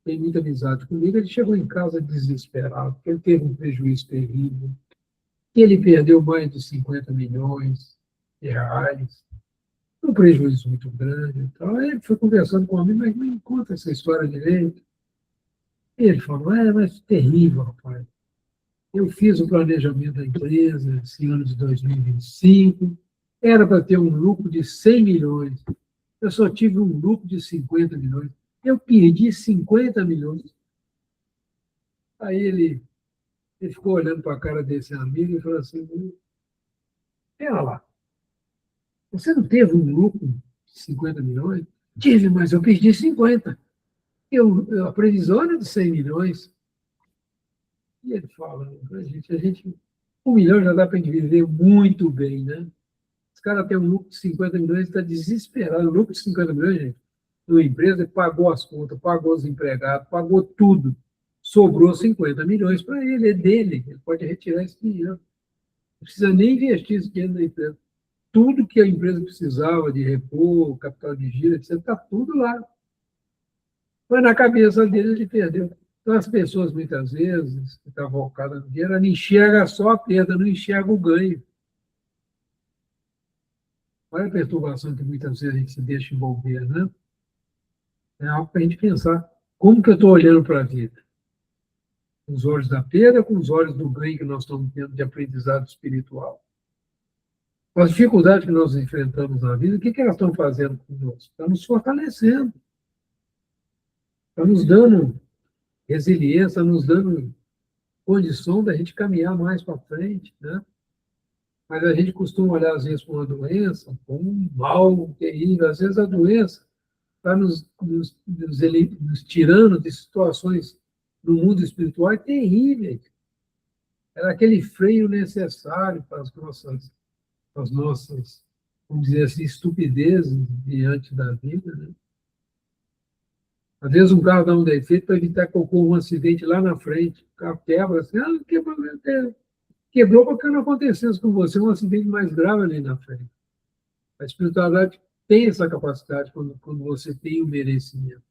tem muita amizade comigo. Ele chegou em casa desesperado, porque ele teve um prejuízo terrível. E ele perdeu mais de 50 milhões de reais, um prejuízo muito grande. Então, ele foi conversando com o amigo, mas me conta essa história direito. E ele falou: mas terrível, rapaz. Eu fiz o planejamento da empresa esse ano de 2025, era para ter um lucro de 100 milhões. Eu só tive um lucro de 50 milhões. Eu perdi 50 milhões. Aí ele ficou olhando para a cara desse amigo e falou assim: pera lá, você não teve um lucro de 50 milhões? Tive, mas eu perdi 50. A previsão era de 100 milhões. E ele fala: a gente 1 milhão já dá para a gente viver muito bem, né? Os caras têm um lucro de 50 milhões e está desesperado. O lucro de 50 milhões, gente, numa empresa, pagou as contas, pagou os empregados, pagou tudo. Sobrou 50 milhões para ele, é dele. Ele pode retirar esse dinheiro. Não precisa nem investir esse dinheiro na empresa. Tudo que a empresa precisava de repor, capital de giro, etc., está tudo lá. Mas na cabeça dele ele perdeu. Então, as pessoas, muitas vezes, que estão focadas no dinheiro, ela enxerga só a perda, não enxerga o ganho. Olha a perturbação que muitas vezes a gente se deixa envolver, né? É algo para a gente pensar. Como que eu estou olhando para a vida? Com os olhos da perda ou com os olhos do ganho que nós estamos tendo de aprendizado espiritual? As dificuldades que nós enfrentamos na vida, o que elas estão fazendo conosco? Estão nos fortalecendo, estão nos dando resiliência, nos dando condição da gente caminhar mais para frente, né? Mas a gente costuma olhar, às vezes, para uma doença, como um mal terrível. Às vezes a doença está nos tirando de situações no mundo espiritual terríveis. Era aquele freio necessário para as nossas, vamos dizer assim, estupidezes diante da vida, né? Às vezes um carro dá um defeito para evitar que ocorra um acidente lá na frente. O carro quebra, assim, quebrou porque não acontecesse com você um acidente mais grave ali na frente. A espiritualidade tem essa capacidade quando você tem o merecimento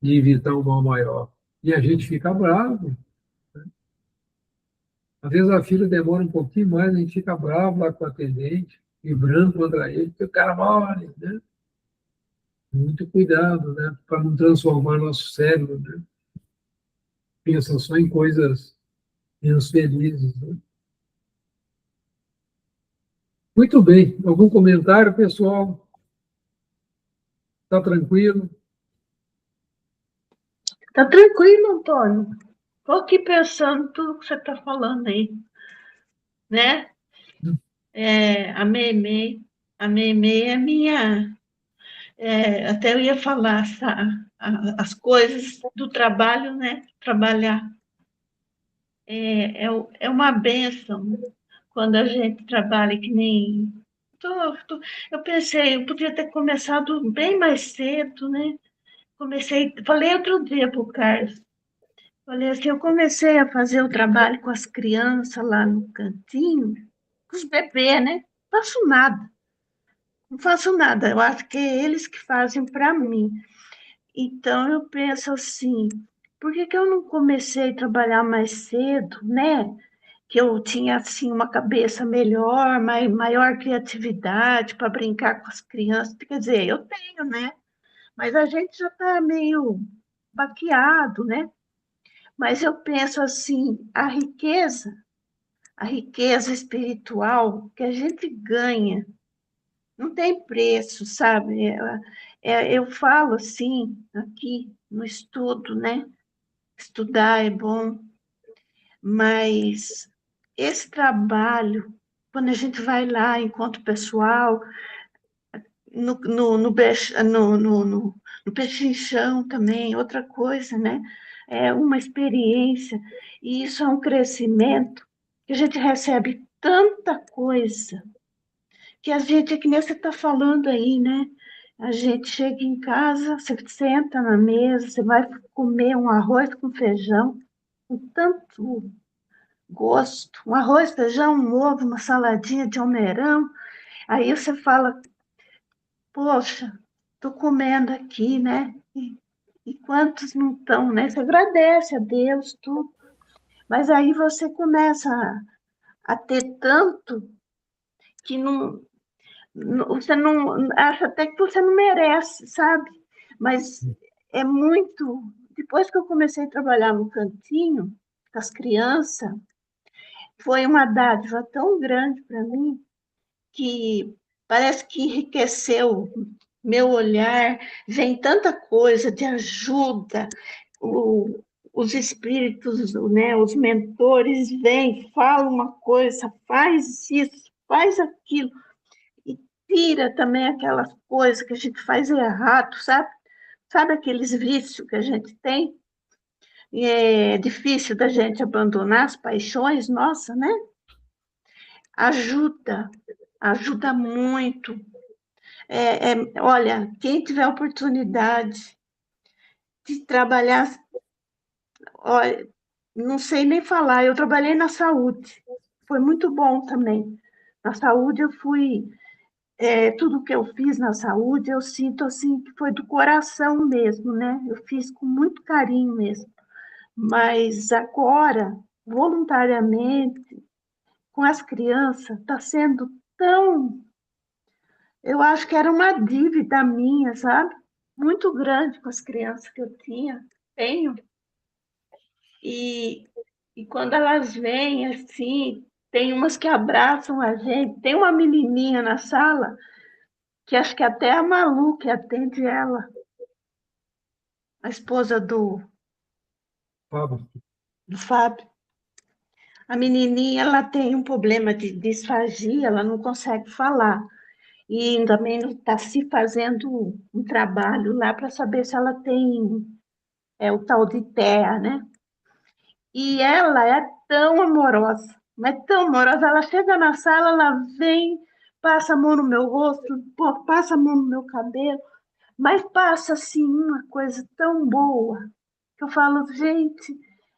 de evitar um mal maior. E a gente fica bravo. Às vezes a fila demora um pouquinho mais, a gente fica bravo lá com o atendente, vibrando contra ele, porque o cara morre, né? Muito cuidado, né? Para não transformar nosso cérebro, né? Pensa só em coisas menos felizes, né? Muito bem. Algum comentário, pessoal? Está tranquilo? Tá tranquilo, Antônio. Estou aqui pensando tudo que você está falando aí. né? A Meimei é minha... até eu ia falar as coisas do trabalho, né? Trabalhar. É uma bênção quando a gente trabalha que nem... Eu pensei, eu podia ter começado bem mais cedo, né? Falei outro dia para o Carlos, falei assim, eu comecei a fazer o trabalho com as crianças lá no cantinho, com os bebês, né? Não faço nada, não faço nada, eu acho que é eles que fazem para mim. Então, eu penso assim, por que que eu não comecei a trabalhar mais cedo, né? Que eu tinha, assim, uma cabeça melhor, maior criatividade para brincar com as crianças. Quer dizer, eu tenho, né? Mas a gente já está meio baqueado, né? Mas eu penso assim, a riqueza espiritual que a gente ganha, não tem preço, sabe? Eu falo assim, aqui no estudo, né? Estudar é bom, mas esse trabalho, quando a gente vai lá, encontra o pessoal, no pechinchão também, outra coisa, né? É uma experiência, e isso é um crescimento, que a gente recebe tanta coisa, que a gente, é que nem você está falando aí, né? A gente chega em casa, você senta na mesa, você vai comer um arroz com feijão, com tanto gosto, um arroz, feijão, um ovo, uma saladinha de almeirão, aí você fala, poxa, estou comendo aqui, né? E quantos não estão, né? Você agradece a Deus, tudo. Mas aí você começa a ter tanto que você não acha até que você não merece, sabe? Mas é muito. Depois que eu comecei a trabalhar no cantinho, com as crianças, foi uma dádiva tão grande para mim que parece que enriqueceu meu olhar, vem tanta coisa de ajuda, os espíritos, né, os mentores vêm, falam uma coisa, faz isso, faz aquilo, e tira também aquelas coisas que a gente faz errado, sabe? Sabe aqueles vícios que a gente tem? E é difícil da gente abandonar as paixões, nossa, né? Ajuda, ajuda muito. Olha, quem tiver oportunidade de trabalhar, olha, não sei nem falar, eu trabalhei na saúde, foi muito bom também. Na saúde eu fui, tudo que eu fiz na saúde, eu sinto assim que foi do coração mesmo, né? Eu fiz com muito carinho mesmo. Mas agora, voluntariamente, com as crianças, está sendo tão... Eu acho que era uma dívida minha, sabe? Muito grande com as crianças que eu tenho. E, e quando elas vêm, assim, tem umas que abraçam a gente. Tem uma menininha na sala, que acho que até a Malu que atende ela, a esposa Fábio, do Fábio. A menininha, ela tem um problema de disfagia, ela não consegue falar. E também está se fazendo um trabalho lá para saber se ela tem o tal de TEA, né? E ela é tão amorosa, mas tão amorosa. Ela chega na sala, ela vem, passa a mão no meu rosto, passa a mão no meu cabelo, mas passa assim uma coisa tão boa que eu falo, gente,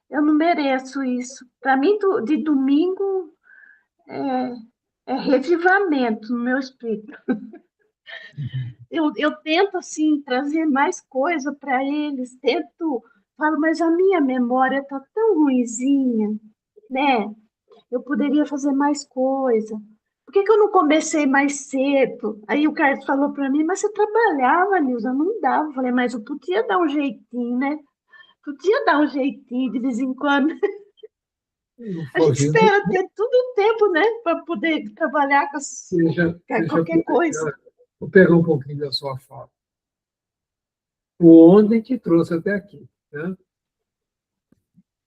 eu não mereço isso. Para mim, de domingo é revivamento no meu espírito. Eu tento assim trazer mais coisa para eles, tento, falo, mas a minha memória está tão ruinzinha, né? Eu poderia fazer mais coisa. Por que que eu não comecei mais cedo? Aí o Carlos falou para mim, mas você trabalhava, Nilza, não dava. Eu falei, mas eu podia dar um jeitinho, né? Podia dar um jeitinho de vez em quando. não A gente fugindo, espera ter tudo o tempo, né? Para poder trabalhar com deixa eu qualquer coisa. vou pegar um pouquinho da sua fala. O onde te trouxe até aqui, né?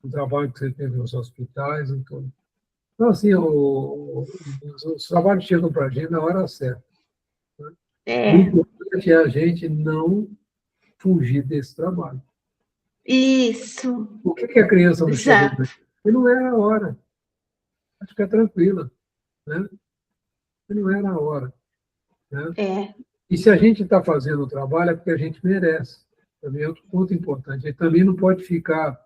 O trabalho que você teve nos hospitais, então. Então, assim, os trabalhos chegam para a gente na hora certa. O É, importante é a gente não fugir desse trabalho. isso, Por que a criança não chegou para a exato. gente? Porque não era a hora. Acho que é tranquila, né? Porque não era a hora, né? É, E se a gente está fazendo o trabalho é porque a gente merece. Também é outro ponto importante. A gente também não pode ficar...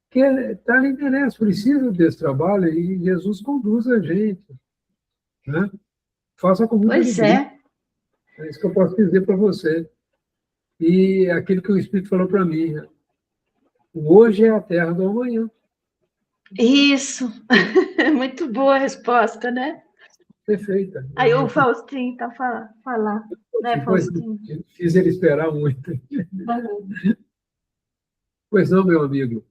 Porque está ali merece, precisa desse trabalho e Jesus conduz a gente, né? Faça com muita pois alegria. é. É isso que eu posso dizer para você. E aquilo que o Espírito falou para mim, né? O hoje é a terra do amanhã. Isso. Muito boa a resposta, né? Perfeita. Aí o Faustinho tá falar, né, Pois, Faustinho? fiz ele esperar muito. Pois não, meu amigo.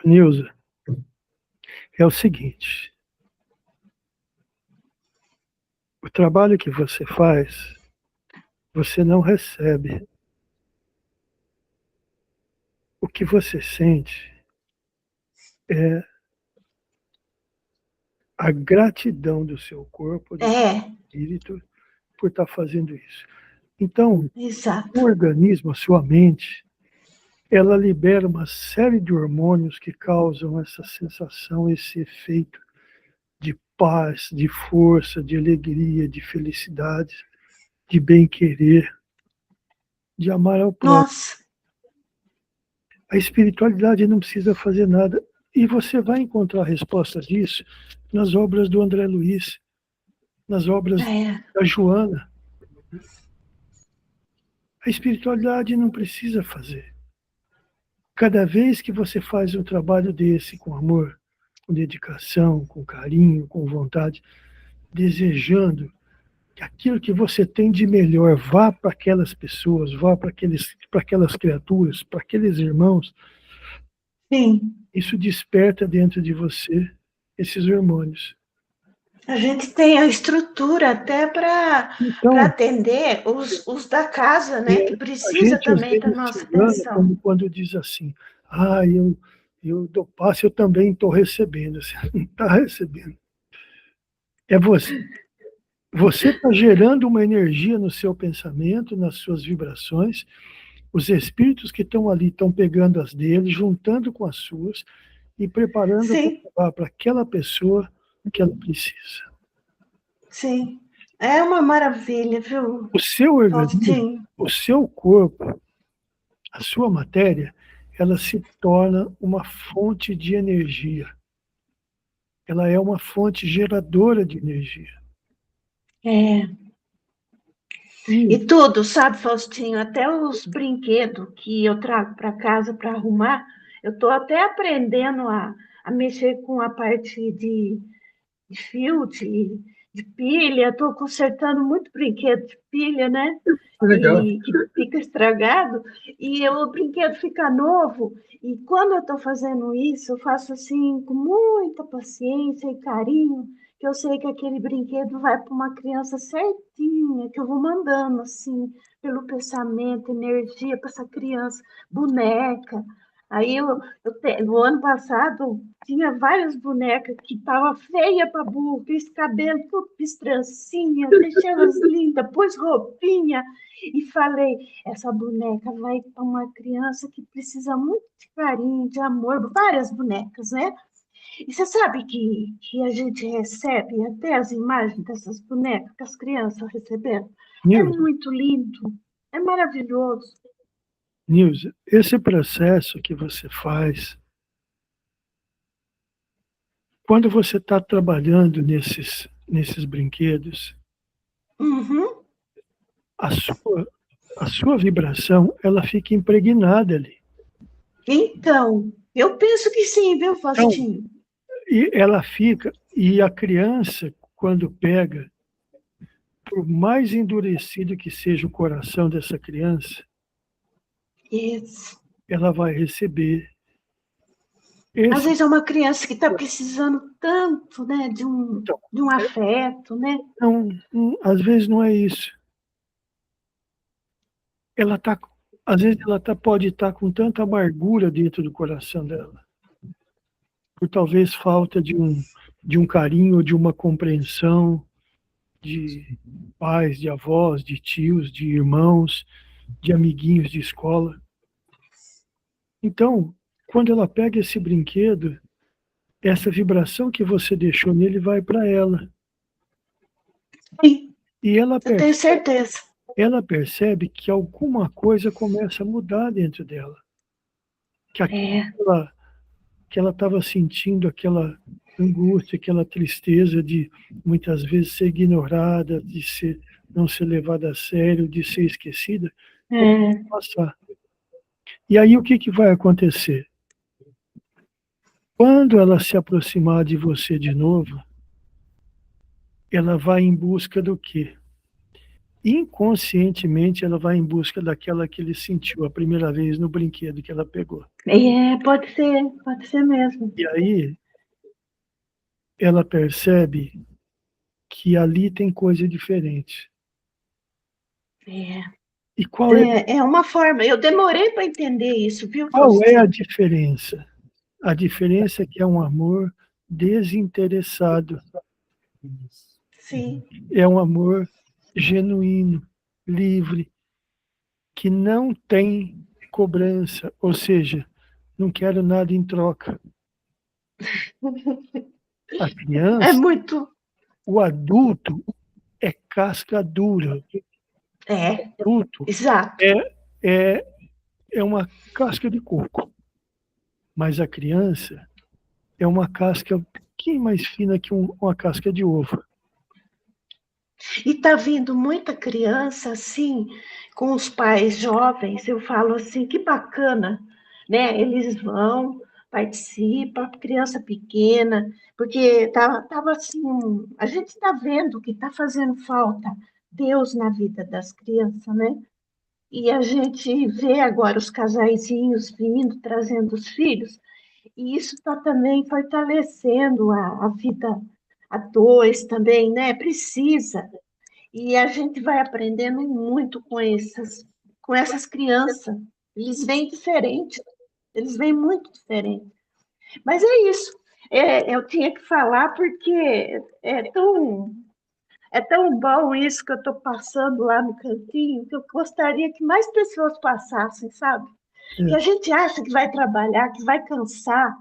Nilza, é o seguinte: o trabalho que você faz, você não recebe. O que você sente é a gratidão do seu corpo, do seu É, espírito, por estar fazendo isso. Então, o exato. organismo, a sua mente, ela libera uma série de hormônios que causam essa sensação, esse efeito de paz, de força, de alegria, de felicidade, de bem-querer, de amar ao próximo. Nossa, A espiritualidade não precisa fazer nada. E você vai encontrar a resposta disso nas obras do André Luiz, nas obras é, da Joana. A espiritualidade não precisa fazer. Cada vez que você faz um trabalho desse com amor, com dedicação, com carinho, com vontade, desejando que aquilo que você tem de melhor vá para aquelas pessoas, vá para aquelas criaturas, para aqueles irmãos, sim. isso desperta dentro de você esses hormônios. A gente tem a estrutura até para Então, atender os da casa, né? Que a precisa gente às também da vezes se nossa engana atenção. quando diz assim, eu dou passe, eu também estou recebendo. Você não está recebendo. É você. Você está gerando uma energia no seu pensamento, nas suas vibrações. Os espíritos que estão ali estão pegando as deles, juntando com as suas e preparando para Sim, levar para aquela pessoa que ela precisa. sim. É uma maravilha, viu, O seu organismo, Faustinho? o seu corpo, a sua matéria, ela se torna uma fonte de energia. Ela é uma fonte geradora de energia. É. E, E tudo, sabe, Faustinho? Até os brinquedos que eu trago para casa para arrumar, eu estou até aprendendo a mexer com a parte de fio, de pilha. Estou consertando muito brinquedo de pilha, né? Legal. E que fica estragado, e o brinquedo fica novo. E quando eu estou fazendo isso, eu faço assim com muita paciência e carinho, que eu sei que aquele brinquedo vai para uma criança certinha, que eu vou mandando assim, pelo pensamento, energia para essa criança, boneca. Aí no ano passado tinha várias bonecas que estavam feia para burro, esse cabelo tudo estrancinha, deixei elas lindas, pôs roupinha, e falei, essa boneca vai para uma criança que precisa muito de carinho, de amor, várias bonecas, né? E você sabe que a gente recebe até as imagens dessas bonecas que as crianças receberam? É Nilza, muito lindo, é maravilhoso. Nilza, esse processo que você faz, quando você está trabalhando nesses brinquedos, Uhum. a sua, a sua vibração ela fica impregnada ali. Então, eu penso que sim, viu, Então, Faustinho? e ela fica, e a criança, quando pega, por mais endurecido que seja o coração dessa criança, Isso. ela vai receber Às esse. vezes é uma criança que está precisando tanto, né, Então, de um afeto, né? não, às vezes não é isso. Ela tá, às vezes pode estar com tanta amargura dentro do coração dela. por talvez falta de um carinho, de uma compreensão, de pais, de avós, de tios, de irmãos, de amiguinhos de escola. Então, quando ela pega esse brinquedo, essa vibração que você deixou nele vai para ela. Sim, E eu tenho certeza. ela percebe que alguma coisa começa a mudar dentro dela. Que ela estava sentindo aquela angústia, aquela tristeza de muitas vezes ser ignorada, não ser levada a sério, de ser esquecida, passar. E aí o que vai acontecer? Quando ela se aproximar de você de novo, ela vai em busca do quê? Inconscientemente, ela vai em busca daquela que ele sentiu a primeira vez no brinquedo que ela pegou. Pode ser mesmo. E aí, ela percebe que ali tem coisa diferente. E qual É uma forma, eu demorei para entender isso, viu, qual é a Faustino? diferença? A diferença é que é um amor desinteressado. Sim. É um amor genuíno, livre, que não tem cobrança, ou seja, não quero nada em troca. A É criança, muito. o adulto é casca dura. O adulto Exato. é, é uma casca de coco, mas a criança é uma casca um pouquinho mais fina que uma casca de ovo. E tá vindo muita criança assim, com os pais jovens, eu falo assim, que bacana, né? Eles vão, participam, criança pequena, porque tava assim, a gente está vendo que está fazendo falta Deus na vida das crianças, né? E a gente vê agora os casaizinhos vindo, trazendo os filhos, e isso está também fortalecendo a vida a dois também, né? Precisa. E a gente vai aprendendo muito com essas crianças. Eles vêm diferente, eles vêm muito diferente. Mas é isso. Eu tinha que falar porque é tão bom isso que eu estou passando lá no cantinho, que eu gostaria que mais pessoas passassem, sabe? Que a É, gente acha que vai trabalhar, que vai cansar,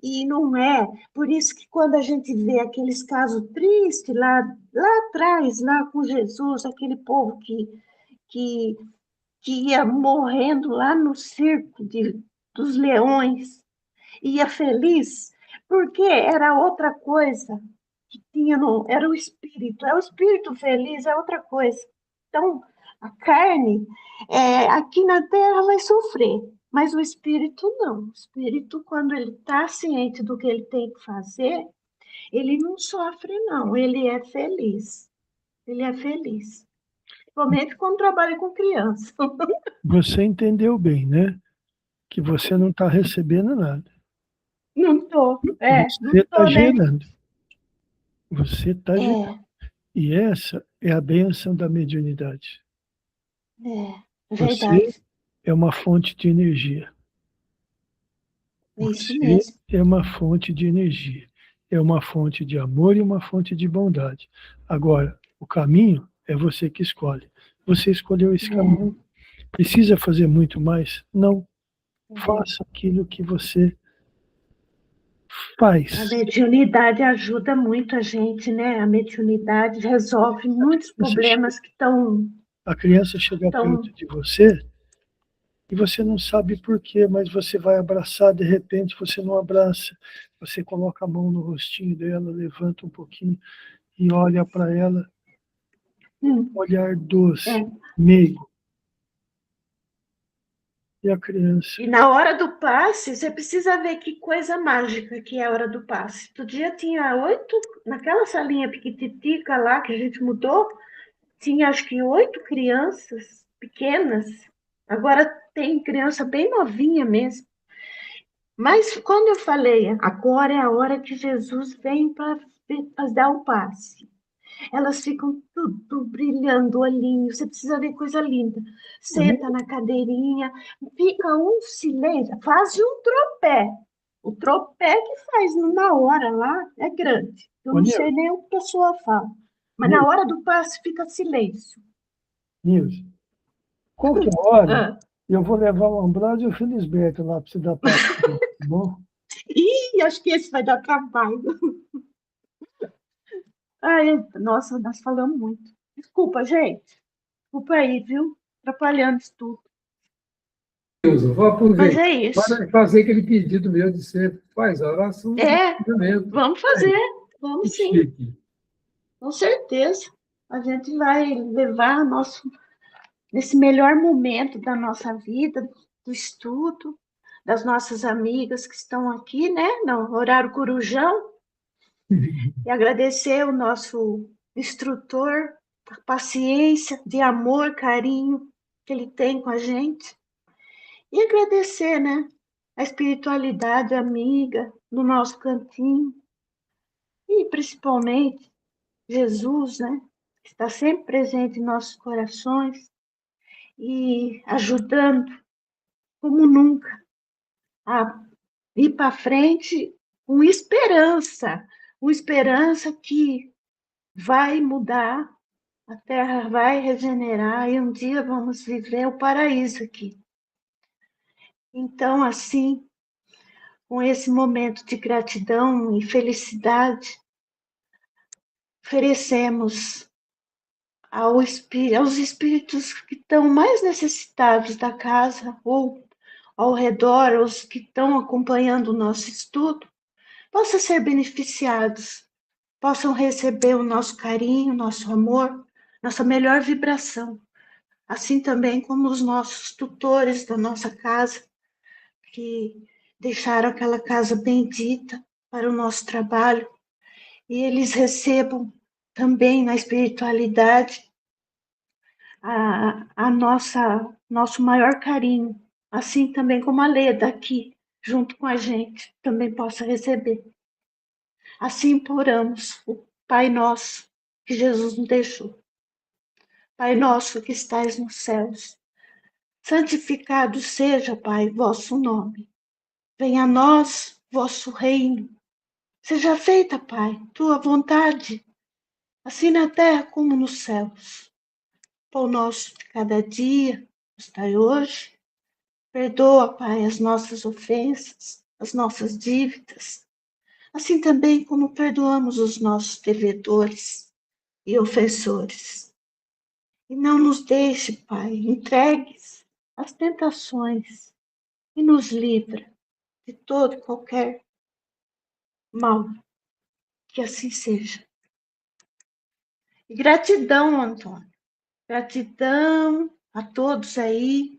e não é. Por isso que quando a gente vê aqueles casos tristes lá atrás, lá com Jesus, aquele povo que, que ia morrendo lá no circo dos leões, ia feliz, porque era outra coisa que tinha, era o espírito feliz é outra coisa. Então, a carne, aqui na terra vai sofrer, mas o espírito não. O espírito, quando ele está ciente do que ele tem que fazer, ele não sofre, não, ele é feliz. Ele é feliz. Principalmente quando trabalha com criança. você entendeu bem, né? Que você não está recebendo nada. Não tô, não Você está tô, né? gerando. Você está gerando. É, E essa é a bênção da mediunidade. Você verdade. é uma fonte de energia. É isso Você mesmo. é uma fonte de energia. É uma fonte de amor e uma fonte de bondade. Agora, o caminho é você que escolhe. Você escolheu esse caminho. Precisa fazer muito mais? Não. Faça aquilo que você A faz. mediunidade ajuda muito a gente, né? A mediunidade resolve muitos Você chega- problemas que estão. A criança chega perto de você e você não sabe por quê, mas você vai abraçar, de repente você não abraça. Você coloca a mão no rostinho dela, levanta um pouquinho e olha para ela, um olhar doce, É. meigo. E a criança, E na hora do passe, você precisa ver que coisa mágica que é a hora do passe. Outro dia tinha 8, naquela salinha piquititica lá que a gente mudou, tinha acho que 8 crianças pequenas. Agora tem criança bem novinha mesmo. Mas quando eu falei, agora é a hora que Jesus vem para dar o passe. Elas ficam tudo brilhando, olhinho. Você precisa ver coisa linda. Senta na cadeirinha, fica um silêncio, faz um tropé. O tropé que faz numa hora lá é grande. Eu Ô, não Nilce, sei nem o que a pessoa fala. Mas na Nilce, hora do passe fica silêncio. Nilce, qualquer hora Ah. eu vou levar o Ambrósio e o Felisberto lá para você dar passeio, tá bom? Ih, acho que esse vai dar trabalho. Ai, nossa, nós falamos muito. Desculpa, gente. Desculpa aí, viu? Atrapalhando isso tudo. Deus, eu vou Mas aproveitar é isso. para fazer aquele pedido meu de ser, faz a oração de É, arrependimento. vamos fazer. Que Vamos sim, chique. com certeza. A gente vai levar nesse melhor momento da nossa vida, do estudo, das nossas amigas que estão aqui, né, no horário corujão, e agradecer o nosso instrutor, a paciência, de amor, carinho que ele tem com a gente, e agradecer, né, a espiritualidade amiga no nosso cantinho, e principalmente Jesus, né, que está sempre presente em nossos corações e ajudando como nunca a ir para frente com esperança que vai mudar, a terra vai regenerar e um dia vamos viver o paraíso aqui. Então, assim, com esse momento de gratidão e felicidade, oferecemos aos espíritos que estão mais necessitados da casa ou ao redor, os que estão acompanhando o nosso estudo, possam ser beneficiados, possam receber o nosso carinho, nosso amor, nossa melhor vibração. Assim também como os nossos tutores da nossa casa, que deixaram aquela casa bendita para o nosso trabalho, e eles recebam também na espiritualidade a nosso maior carinho, assim também como a Leda aqui, junto com a gente, também possa receber. Assim imploramos o Pai Nosso que Jesus nos deixou. Pai nosso que estais nos céus, santificado seja, Pai, vosso nome. Venha a nós vosso reino. Seja feita, Pai, tua vontade, assim na terra como nos céus. Pão nosso de cada dia nos dai hoje. Perdoa, Pai, as nossas ofensas, as nossas dívidas, assim também como perdoamos os nossos devedores e ofensores. E não nos deixe, Pai, entregues às tentações e nos livra de todo e qualquer mal. Que assim seja. E gratidão, Antônio. Gratidão a todos aí